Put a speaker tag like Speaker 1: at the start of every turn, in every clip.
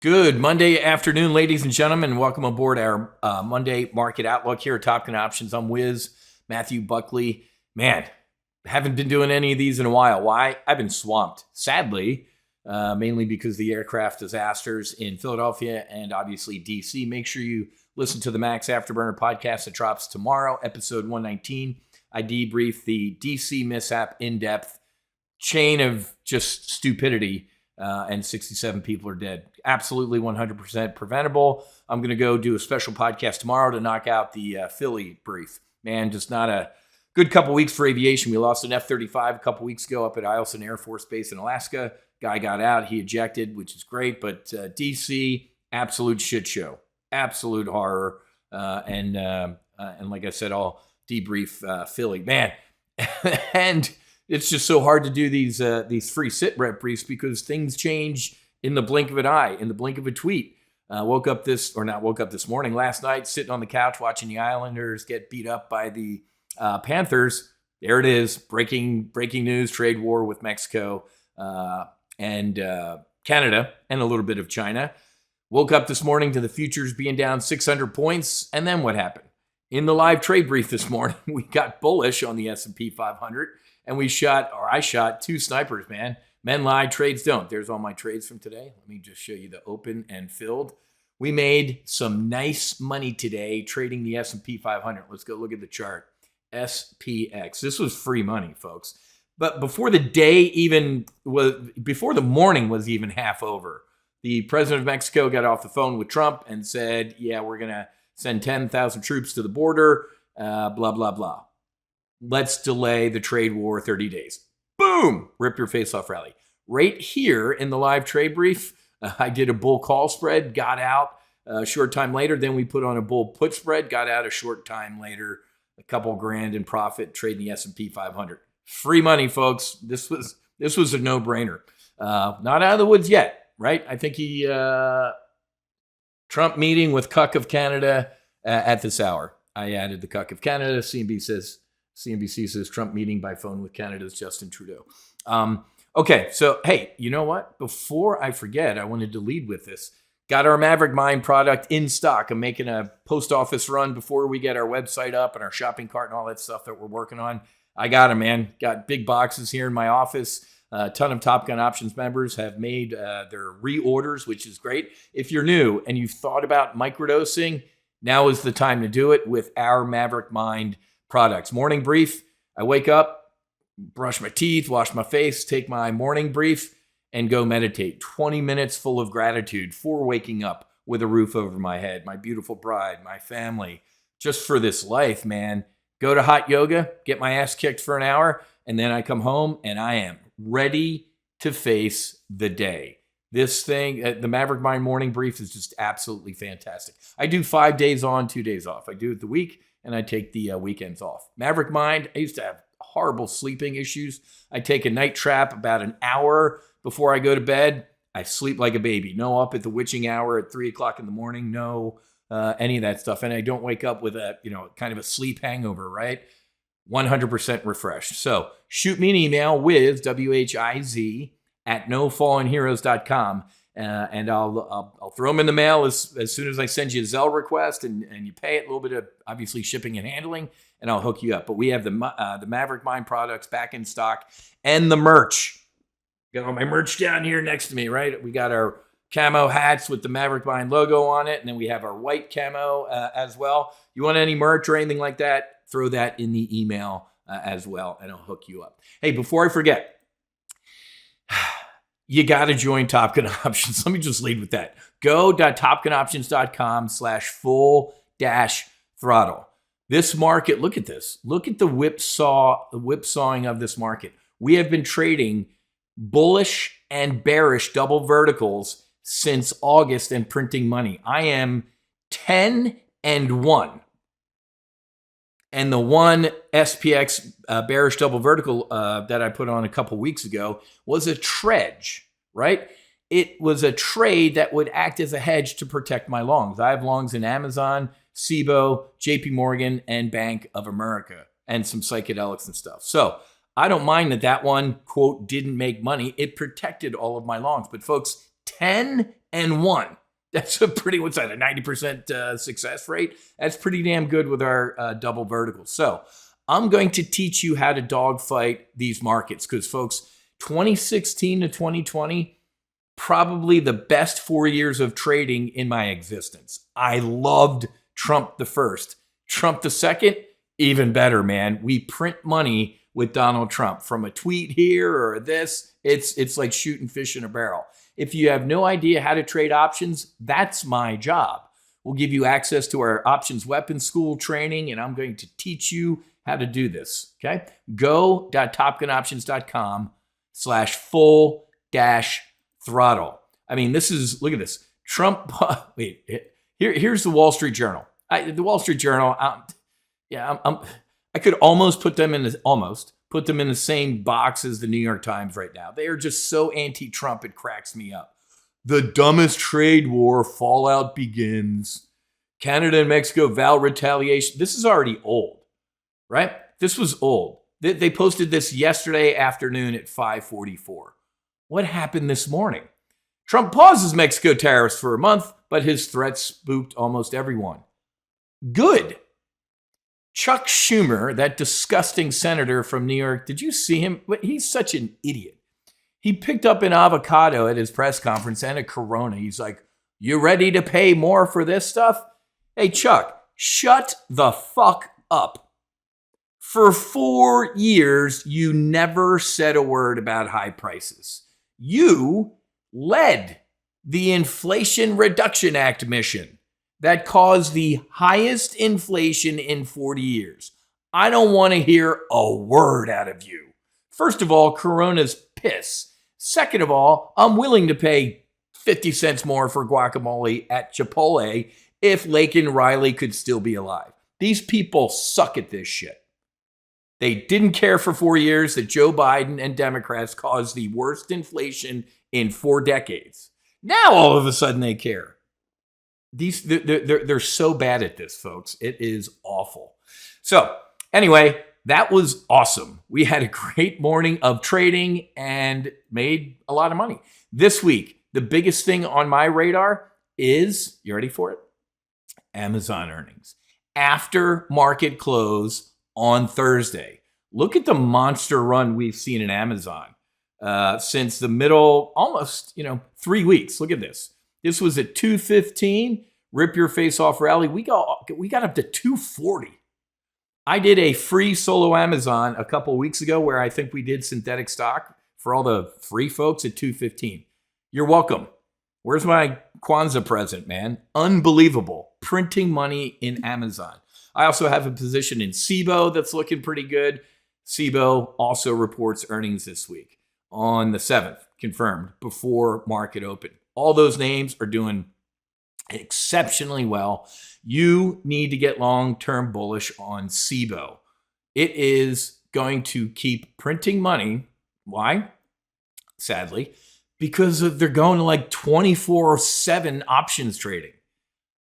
Speaker 1: Good Monday afternoon, ladies and gentlemen. Welcome aboard our Monday Market Outlook here at TOPGUN Options. I'm Wiz, Matthew Buckley. Man, haven't been doing any of these in a while. Why? I've been swamped, sadly, mainly because of the aircraft disasters in Philadelphia and obviously DC. Make sure you listen to the Max Afterburner podcast that drops tomorrow, episode 119. I debrief the DC mishap in depth, chain of just stupidity. And 67 people are dead. Absolutely 100% preventable. I'm going to go do a special podcast tomorrow to knock out the Philly brief. Man, just not a good couple weeks for aviation. We lost an F-35 a couple weeks ago up at Eielson Air Force Base in Alaska. Guy got out. He ejected, which is great. But DC, absolute shit show. Absolute horror. And like I said, I'll debrief Philly. Man, and it's just so hard to do these free sit rep briefs because things change in the blink of an eye, in the blink of a tweet. Woke up this morning, last night, sitting on the couch watching the Islanders get beat up by the Panthers. There it is, breaking news, trade war with Mexico and Canada and a little bit of China. Woke up this morning to the futures being down 600 points. And then what happened? In the live trade brief this morning, we got bullish on the S&P 500. And I shot two snipers, man. Men lie, trades don't. There's all my trades from today. Let me just show you the open and filled. We made some nice money today trading the S&P 500. Let's go look at the chart. SPX. This was free money, folks. But before the morning was even half over, the president of Mexico got off the phone with Trump and said, yeah, we're going to send 10,000 troops to the border, blah, blah, blah. Let's delay the trade war 30 days. Boom! Rip your face off rally. Right here in the live trade brief, I did a bull call spread, got out a short time later. Then we put on a bull put spread, got out a short time later, a couple grand in profit, trading the S&P 500. Free money, folks. This was a no-brainer. Not out of the woods yet, right? I think Trump meeting with Cuck of Canada at this hour. I added the Cuck of Canada. CNBC says Trump meeting by phone with Canada's Justin Trudeau. Okay, so hey, you know what? Before I forget, I wanted to lead with this. Got our Maverick Mind product in stock. I'm making a post office run before we get our website up and our shopping cart and all that stuff that we're working on. I got them, man. Got big boxes here in my office. A ton of TOPGUN Options members have made their reorders, which is great. If you're new and you've thought about microdosing, now is the time to do it with our Maverick Mind products. Morning brief. I wake up, brush my teeth, wash my face, take my morning brief, and go meditate. 20 minutes full of gratitude for waking up with a roof over my head, my beautiful bride, my family, just for this life, man. Go to hot yoga, get my ass kicked for an hour, and then I come home and I am ready to face the day. This thing, the Maverick Mind morning brief is just absolutely fantastic. I do 5 days on, 2 days off. I do it the week, and I take the weekends off. Maverick Mind, I used to have horrible sleeping issues. I take a night trap about an hour before I go to bed. I sleep like a baby. No up at the witching hour at 3 o'clock in the morning. No any of that stuff. And I don't wake up with a, kind of a sleep hangover, right? 100% refreshed. So shoot me an email with WHIZ at nofallenheroes.com. And I'll throw them in the mail as soon as I send you a Zelle request and you pay it, a little bit of obviously shipping and handling, and I'll hook you up. But we have the Maverick Mind products back in stock and the merch. Got all my merch down here next to me, right? We got our camo hats with the Maverick Mind logo on it, and then we have our white camo as well. You want any merch or anything like that, throw that in the email as well, and I'll hook you up. Hey, before I forget, you got to join TOPGUN Options. Let me just lead with that. Go.topgunoptions.com/full-throttle. This market, look at this. Look at the whipsawing of this market. We have been trading bullish and bearish double verticals since August and printing money. I am 10-1. And the one SPX bearish double vertical that I put on a couple weeks ago was a trudge, right? It was a trade that would act as a hedge to protect my longs. I have longs in Amazon, SIBO, JP Morgan, and Bank of America, and some psychedelics and stuff. So I don't mind that one, quote, didn't make money. It protected all of my longs. But folks, 10-1 and won. That's a pretty, what's that, a 90% success rate? That's pretty damn good with our double verticals. So I'm going to teach you how to dogfight these markets because, folks, 2016 to 2020, probably the best 4 years of trading in my existence. I loved Trump the first. Trump the second, even better, man. We print money with Donald Trump. From a tweet here or this, it's like shooting fish in a barrel. If you have no idea how to trade options, that's my job. We'll give you access to our options weapons school training, and I'm going to teach you how to do this, okay? go.topgunoptions.com/full-throttle. I mean, this is, look at this. Trump, wait, here's the Wall Street Journal. The Wall Street Journal, I could almost put them in the same box as the New York Times right now. They are just so anti-Trump, it cracks me up. The dumbest trade war fallout begins. Canada and Mexico vow retaliation. This is already old, right? This was old. They posted this yesterday afternoon at 5:44. What happened this morning? Trump pauses Mexico tariffs for a month, but his threats spooked almost everyone. Good. Chuck Schumer, that disgusting senator from New York, did you see him? He's such an idiot. He picked up an avocado at his press conference and a Corona. He's like, you ready to pay more for this stuff? Hey, Chuck, shut the fuck up. For 4 years, you never said a word about high prices. You led the Inflation Reduction Act mission that caused the highest inflation in 40 years. I don't want to hear a word out of you. First of all, Corona's piss. Second of all, I'm willing to pay 50 cents more for guacamole at Chipotle if Laken Riley could still be alive. These people suck at this shit. They didn't care for 4 years that Joe Biden and Democrats caused the worst inflation in 4 decades. Now all of a sudden they care. They're so bad at this, folks. It is awful. So anyway, that was awesome. We had a great morning of trading and made a lot of money. This week, the biggest thing on my radar is, you ready for it? Amazon earnings. After market close on Thursday. Look at the monster run we've seen in Amazon since the middle, almost, 3 weeks. Look at this. This was at 215, rip your face off rally. We got up to 240. I did a free solo Amazon a couple weeks ago where I think we did synthetic stock for all the free folks at 215. You're welcome. Where's my Kwanzaa present, man? Unbelievable. Printing money in Amazon. I also have a position in SIBO that's looking pretty good. SIBO also reports earnings this week on the 7th, confirmed, before market open. All those names are doing exceptionally well. You need to get long-term bullish on SIBO. It is going to keep printing money. Why? Sadly, because they're going to like 24/7 options trading.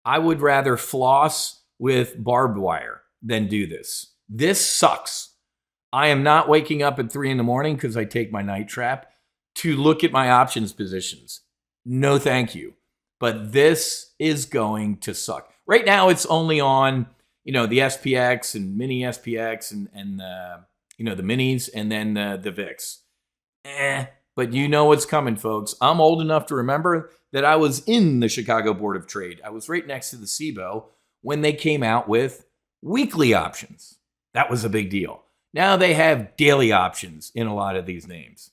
Speaker 1: I would rather floss with barbed wire than do this. This sucks. I am not waking up at 3 a.m. because I take my night trap to look at my options positions. No, thank you. But this is going to suck. Right now, it's only on, the SPX and mini SPX and the minis and then the VIX. But you know what's coming, folks. I'm old enough to remember that I was in the Chicago Board of Trade. I was right next to the SIBO when they came out with weekly options. That was a big deal. Now they have daily options in a lot of these names.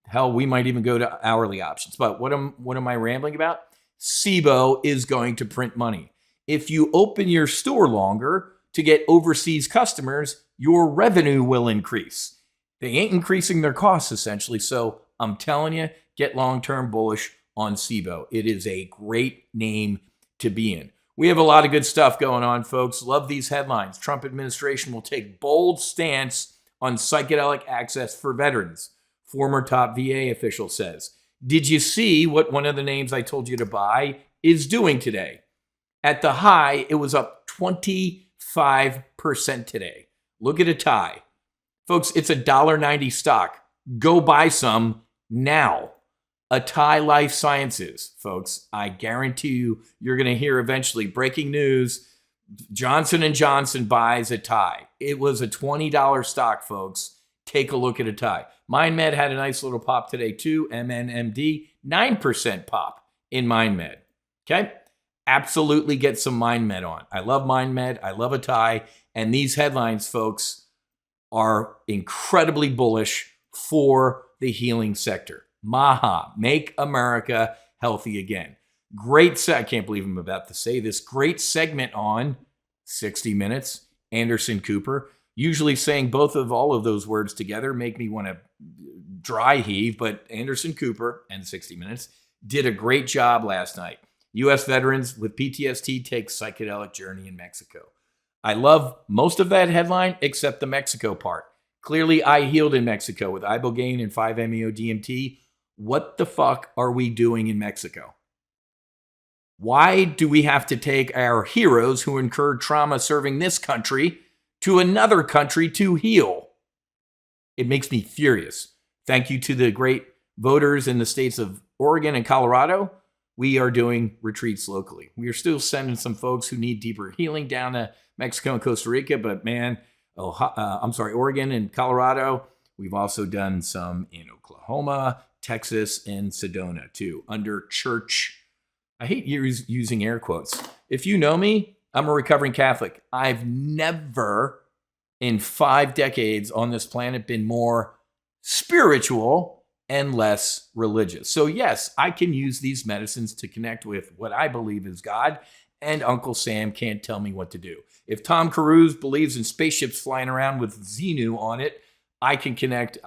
Speaker 1: Hell, we might even go to hourly options. But what am I rambling about? SIBO is going to print money. If you open your store longer to get overseas customers, your revenue will increase. They ain't increasing their costs, essentially. So I'm telling you, get long-term bullish on SIBO. It is a great name to be in. We have a lot of good stuff going on, folks. Love these headlines. Trump administration will take bold stance on psychedelic access for veterans. Former top VA official says. Did you see what one of the names I told you to buy is doing today? At the high, it was up 25% today. Look at a tie. Folks, it's a $1.90 stock. Go buy some now. Atai Life Sciences, folks. I guarantee you're going to hear eventually breaking news. Johnson & Johnson buys Atai. It was a $20 stock, folks. Take a look at Atai. MindMed had a nice little pop today too. MNMD, 9% pop in MindMed. Okay? Absolutely get some MindMed on. I love MindMed. I love Atai. And these headlines, folks, are incredibly bullish for the healing sector. Maha, make America healthy again. I can't believe I'm about to say this. Great segment on 60 Minutes. Anderson Cooper. Usually saying all of those words together make me want to dry heave, but Anderson Cooper and 60 Minutes did a great job last night. U.S. veterans with PTSD take psychedelic journey in Mexico. I love most of that headline except the Mexico part. Clearly, I healed in Mexico with ibogaine and 5-MeO-DMT. What the fuck are we doing in Mexico? Why do we have to take our heroes who incurred trauma serving this country to another country to heal? It makes me furious. Thank you to the great voters in the states of Oregon and Colorado. We are doing retreats locally. We are still sending some folks who need deeper healing down to Mexico and Costa Rica, but man, Oregon and Colorado. We've also done some in Oklahoma, Texas, and Sedona too, under church. I hate using air quotes. If you know me, I'm a recovering Catholic. I've never in 5 decades on this planet been more spiritual and less religious. So yes, I can use these medicines to connect with what I believe is God, and Uncle Sam can't tell me what to do. If Tom Cruise believes in spaceships flying around with Xenu on it, I can connect.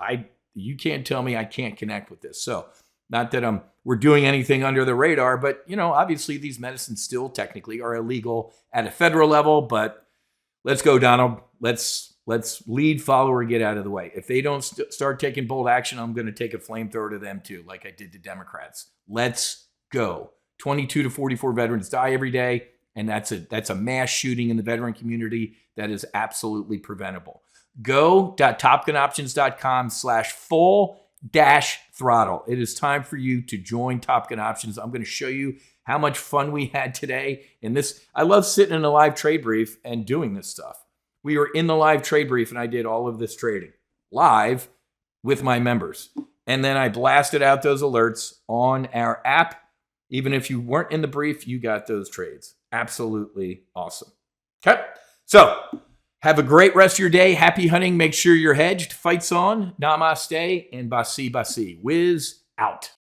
Speaker 1: You can't tell me I can't connect with this. So not that we're doing anything under the radar, but obviously these medicines still technically are illegal at a federal level, but let's go, Donald. Let's lead, follower, get out of the way. If they don't start taking bold action, I'm going to take a flamethrower to them too, like I did to Democrats. Let's go. 22 to 44 veterans die every day, and that's a mass shooting in the veteran community that is absolutely preventable. Go.topgunoptions.com/full-throttle. It is time for you to join Top Gun Options. I'm going to show you how much fun we had today in this. I love sitting in a live trade brief and doing this stuff. We were in the live trade brief and I did all of this trading live with my members. And then I blasted out those alerts on our app. Even if you weren't in the brief, you got those trades. Absolutely awesome. Okay. So have a great rest of your day. Happy hunting. Make sure you're hedged. Fights on. Namaste and basi basi. Whiz out.